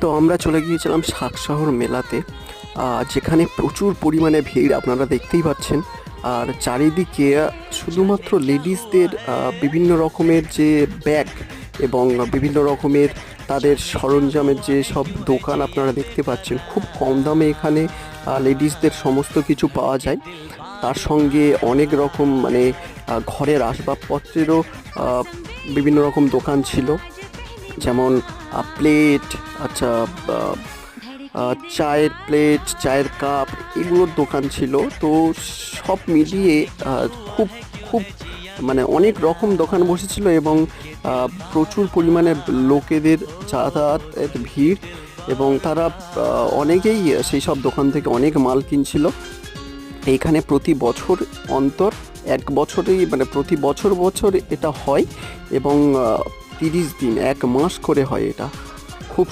তো আমরা চলে গিয়েছিলাম শাকশহর মেলাতে, যেখানে প্রচুর পরিমাণে ভিড় আপনারা দেখতেই পাচ্ছেন। আর চারিদিকে শুধুমাত্র লেডিসদের বিভিন্ন রকমের যে ব্যাগ এবং বিভিন্ন রকমের তাদের সরঞ্জামের যে সব দোকান আপনারা দেখতে পাচ্ছেন, খুব কম দামে এখানে লেডিসদের সমস্ত কিছু পাওয়া যায়। তার সঙ্গে অনেক রকম মানে ঘরের আসবাবপত্রেরও বিভিন্ন রকম দোকান ছিল, যেমন প্লেট, আচ্ছা, চায়ের প্লেট, চায়ের কাপ, এগুলোর দোকান ছিল। তো সব মিলিয়ে খুব খুব মানে অনেক রকম দোকান বসেছিল এবং প্রচুর পরিমাণে লোকেদের যাতায়াতের ভিড়, এবং তারা অনেকেই সেই সব দোকান থেকে অনেক মাল কিনছিল। এইখানে প্রতি বছর অন্তর এক বছরেই মানে প্রতি বছর বছর এটা হয়, এবং 30 দিন 1 মাস করে হয় এটা। খুব